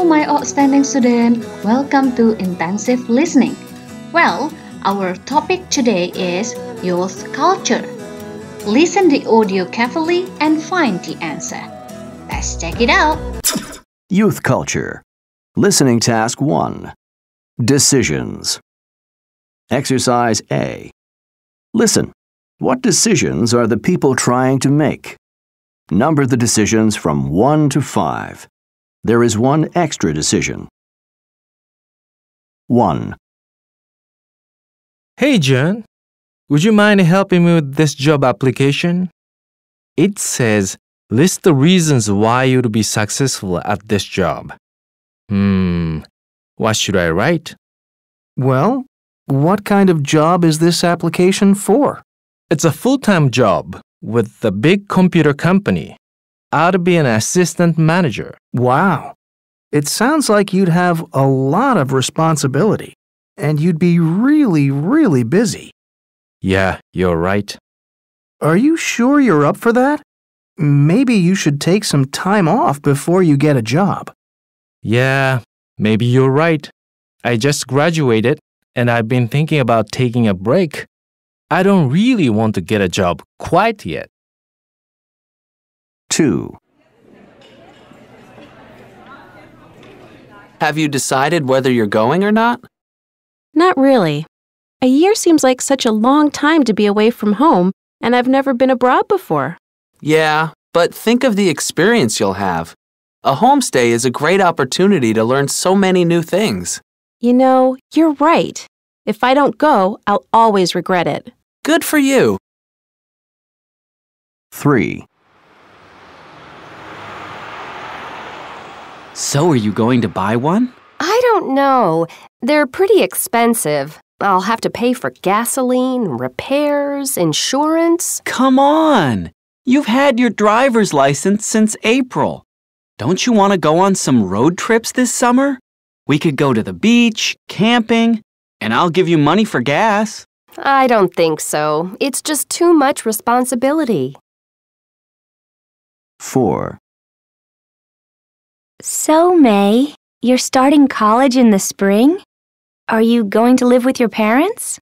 Hello, my outstanding student. Welcome to Intensive Listening. Well, our topic today is youth culture. Listen the audio carefully and find the answer. Let's check it out. Youth culture. Listening task 1. Decisions. Exercise A. Listen. What decisions are the people trying to make? Number the decisions from 1 to 5. There is one extra decision. 1. Hey, John. Would you mind helping me with this job application? It says, list the reasons why you would be successful at this job. What should I write? Well, what kind of job is this application for? It's a full-time job with a big computer company. I'd be an assistant manager. Wow. It sounds like you'd have a lot of responsibility, and you'd be really busy. Yeah, you're right. Are you sure you're up for that? Maybe you should take some time off before you get a job. Yeah, maybe you're right. I just graduated, and I've been thinking about taking a break. I don't really want to get a job quite yet. 2. Have you decided whether you're going or not? Not really. A year seems like such a long time to be away from home, and I've never been abroad before. Yeah, but think of the experience you'll have. A homestay is a great opportunity to learn so many new things. You know, you're right. If I don't go, I'll always regret it. Good for you. 3. So are you going to buy one? I don't know. They're pretty expensive. I'll have to pay for gasoline, repairs, insurance. Come on! You've had your driver's license since April. Don't you want to go on some road trips this summer? We could go to the beach, camping, and I'll give you money for gas. I don't think so. It's just too much responsibility. 4. So, May, you're starting college in the spring? Are you going to live with your parents?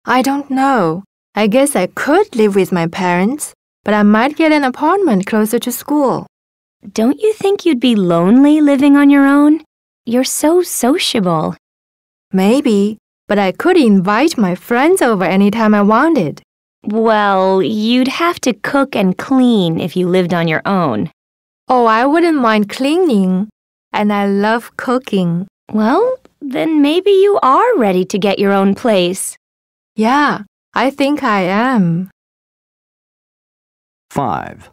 I don't know. I guess I could live with my parents, but I might get an apartment closer to school. Don't you think you'd be lonely living on your own? You're so sociable. Maybe, but I could invite my friends over anytime I wanted. Well, you'd have to cook and clean if you lived on your own. Oh, I wouldn't mind cleaning, and I love cooking. Well, then maybe you are ready to get your own place. Yeah, I think I am. 5.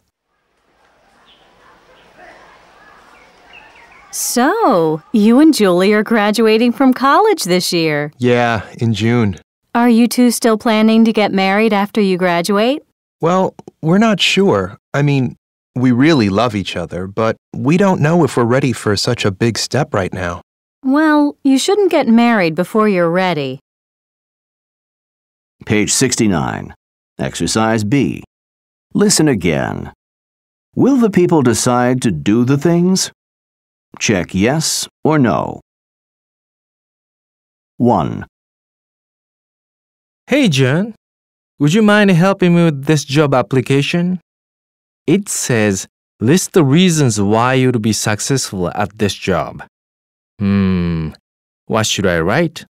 So, you and Julie are graduating from college this year. Yeah, in June. Are you two still planning to get married after you graduate? Well, we're not sure. I mean, we really love each other, but we don't know if we're ready for such a big step right now. Well, you shouldn't get married before you're ready. Page 69. Exercise B. Listen again. Will the people decide to do the things? Check yes or no. 1. Hey, John. Would you mind helping me with this job application? It says, list the reasons why you would be successful at this job. What should I write?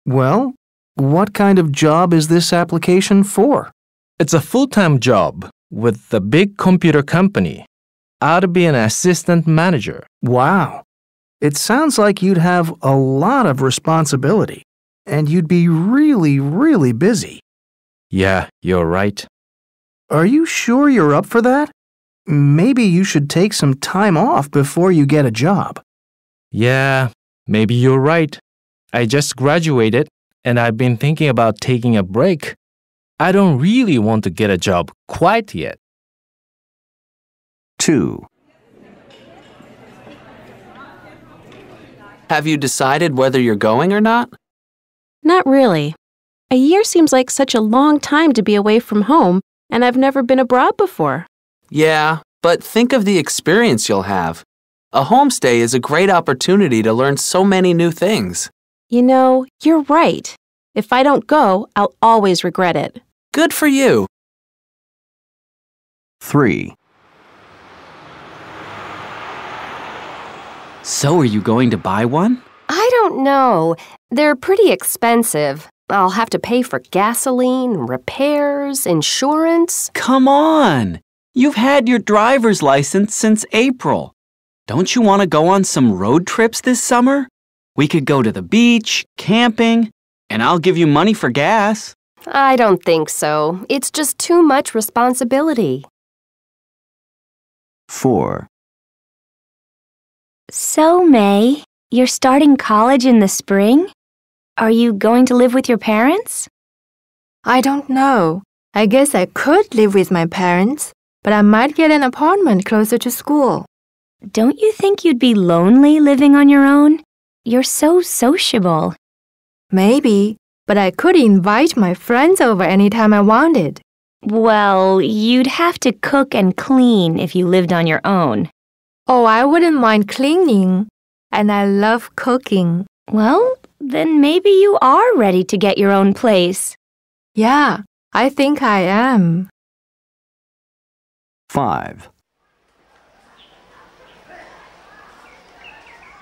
Well, what kind of job is this application for? It's a full-time job with a big computer company. I'd be an assistant manager. Wow. It sounds like you'd have a lot of responsibility, and you'd be really busy. Yeah, you're right. Are you sure you're up for that? Maybe you should take some time off before you get a job. Yeah, maybe you're right. I just graduated, and I've been thinking about taking a break. I don't really want to get a job quite yet. 2. Have you decided whether you're going or not? Not really. A year seems like such a long time to be away from home, and I've never been abroad before. Yeah, but think of the experience you'll have. A homestay is a great opportunity to learn so many new things. You know, you're right. If I don't go, I'll always regret it. Good for you. 3. So are you going to buy one? I don't know. They're pretty expensive. I'll have to pay for gasoline, repairs, insurance. Come on! You've had your driver's license since April. Don't you want to go on some road trips this summer? We could go to the beach, camping, and I'll give you money for gas. I don't think so. It's just too much responsibility. 4. So, May, you're starting college in the spring? Are you going to live with your parents? I don't know. I guess I could live with my parents, but I might get an apartment closer to school. Don't you think you'd be lonely living on your own? You're so sociable. Maybe, but I could invite my friends over anytime I wanted. Well, you'd have to cook and clean if you lived on your own. Oh, I wouldn't mind cleaning, and I love cooking. Well, then maybe you are ready to get your own place. Yeah, I think I am. 5.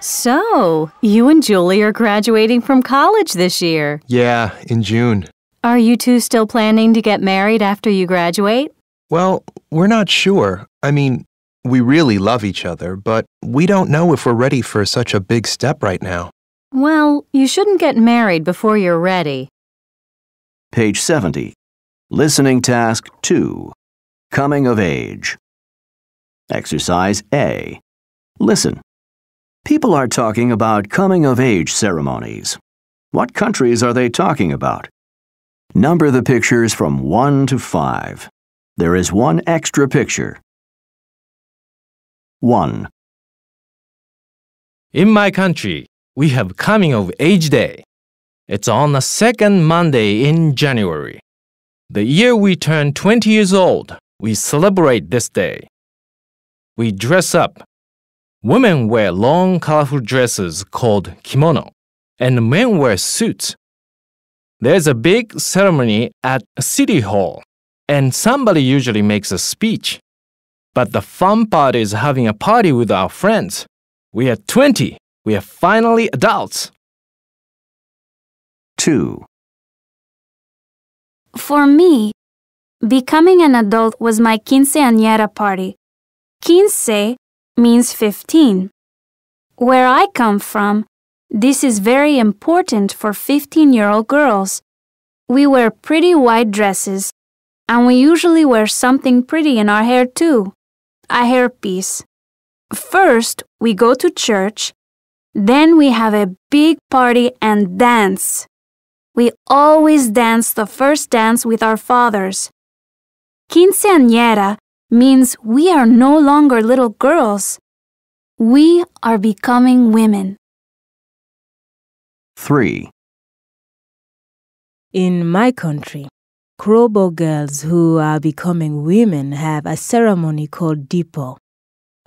So, you and Julie are graduating from college this year. Yeah, in June. Are you two still planning to get married after you graduate? Well, we're not sure. I mean, we really love each other, but we don't know if we're ready for such a big step right now. Well, you shouldn't get married before you're ready. Page 70. Listening task 2. Coming of age. Exercise A. Listen. People are talking about coming-of-age ceremonies. What countries are they talking about? Number the pictures from 1 to 5. There is one extra picture. 1. In my country, we have Coming of Age Day. It's on the second Monday in January. The year we turn 20 years old, we celebrate this day. We dress up. Women wear long, colorful dresses called kimono, and men wear suits. There's a big ceremony at City Hall, and somebody usually makes a speech. But the fun part is having a party with our friends. We are 20. We are finally adults. 2. For me, becoming an adult was my quinceañera party. Quince means 15. Where I come from, this is very important for 15-year-old girls. We wear pretty white dresses, and we usually wear something pretty in our hair too, a hairpiece. First, we go to church, then we have a big party and dance. We always dance the first dance with our fathers. Quinceañera means we are no longer little girls. We are becoming women. 3. In my country, Krobo girls who are becoming women have a ceremony called Dipo.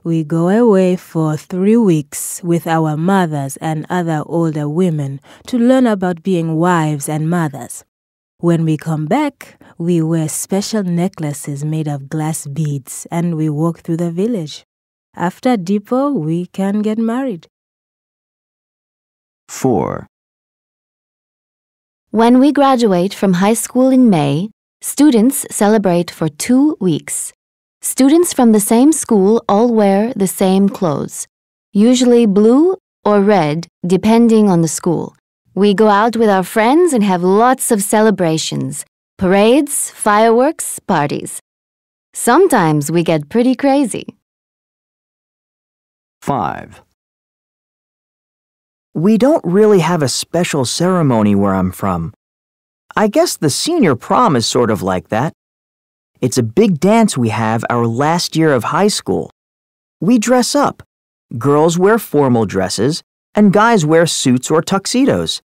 We go away for 3 weeks with our mothers and other older women to learn about being wives and mothers. When we come back, we wear special necklaces made of glass beads and we walk through the village. After Dipo, we can get married. 4. When we graduate from high school in May, students celebrate for 2 weeks. Students from the same school all wear the same clothes, usually blue or red, depending on the school. We go out with our friends and have lots of celebrations, parades, fireworks, parties. Sometimes we get pretty crazy. 5. We don't really have a special ceremony where I'm from. I guess the senior prom is sort of like that. It's a big dance we have our last year of high school. We dress up. Girls wear formal dresses, and guys wear suits or tuxedos.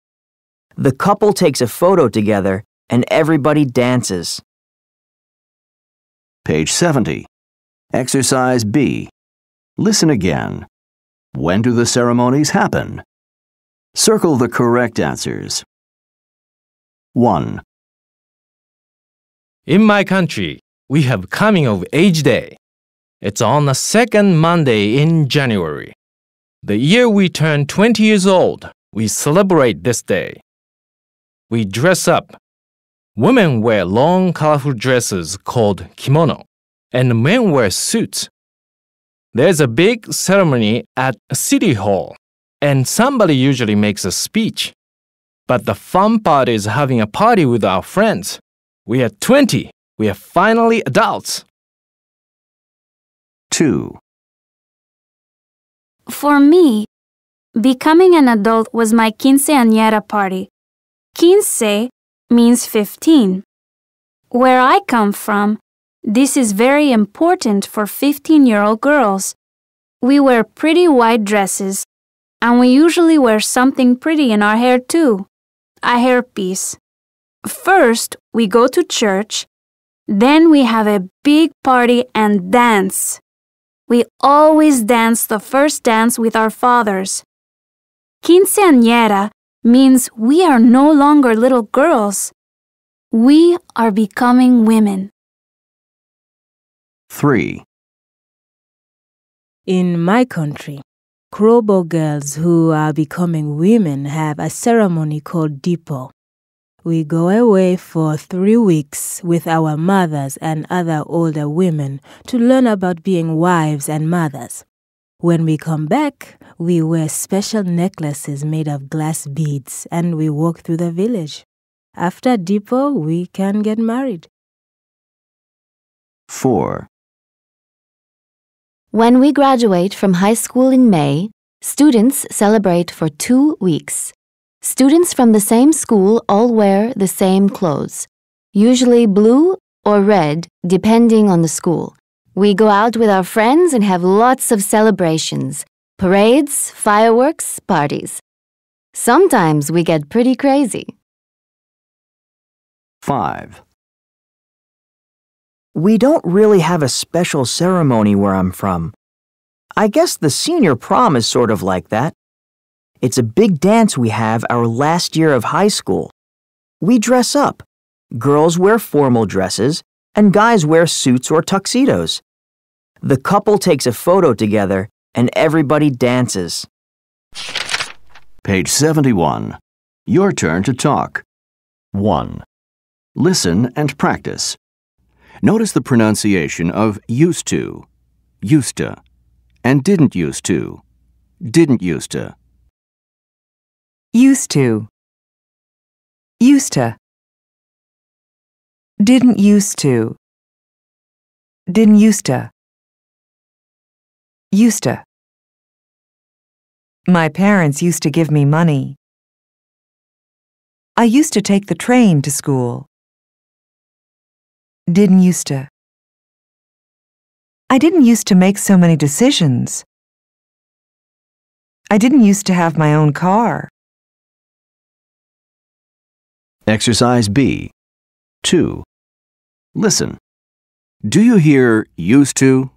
The couple takes a photo together, and everybody dances. Page 70. Exercise B. Listen again. When do the ceremonies happen? Circle the correct answers. 1. In my country, we have Coming of Age Day. It's on the second Monday in January. The year we turn 20 years old, we celebrate this day. We dress up. Women wear long, colorful dresses called kimono, and men wear suits. There's a big ceremony at City Hall, and somebody usually makes a speech. But the fun part is having a party with our friends. We are 20. We are finally adults. 2. For me, becoming an adult was my quinceañera party. Quince means 15. Where I come from, this is very important for 15-year-old girls. We wear pretty white dresses, and we usually wear something pretty in our hair too, a hairpiece. First, we go to church, then we have a big party and dance. We always dance the first dance with our fathers. Quinceañera means we are no longer little girls. We are becoming women. 3. In my country, Krobo girls who are becoming women have a ceremony called Dipo. We go away for 3 weeks with our mothers and other older women to learn about being wives and mothers. When we come back, we wear special necklaces made of glass beads and we walk through the village. After Dipo, we can get married. 4. When we graduate from high school in May, students celebrate for 2 weeks. Students from the same school all wear the same clothes, usually blue or red, depending on the school. We go out with our friends and have lots of celebrations, parades, fireworks, parties. Sometimes we get pretty crazy. 5. We don't really have a special ceremony where I'm from. I guess the senior prom is sort of like that. It's a big dance we have our last year of high school. We dress up. Girls wear formal dresses, and guys wear suits or tuxedos. The couple takes a photo together, and everybody dances. Page 71. Your turn to talk. 1. Listen and practice. Notice the pronunciation of used to, used to, and didn't used to, didn't used to. Used to. Used to. Didn't used to. Didn't used to. Used to. My parents used to give me money. I used to take the train to school. Didn't used to. I didn't used to make so many decisions. I didn't used to have my own car. Exercise B. 2. Listen. Do you hear used to,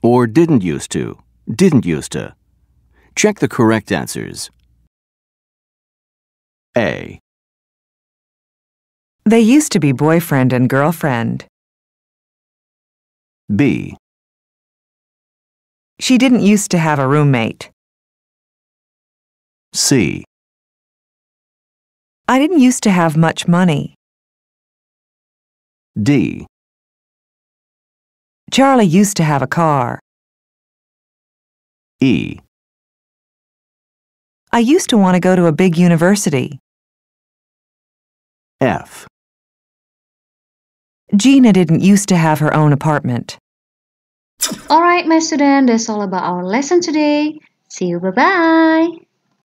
or didn't used to, didn't used to? Check the correct answers. A. They used to be boyfriend and girlfriend. B. She didn't used to have a roommate. C. I didn't used to have much money. D. Charlie used to have a car. E. I used to want to go to a big university. F. Gina didn't used to have her own apartment. Alright, my student, that's all about our lesson today. See you, bye-bye.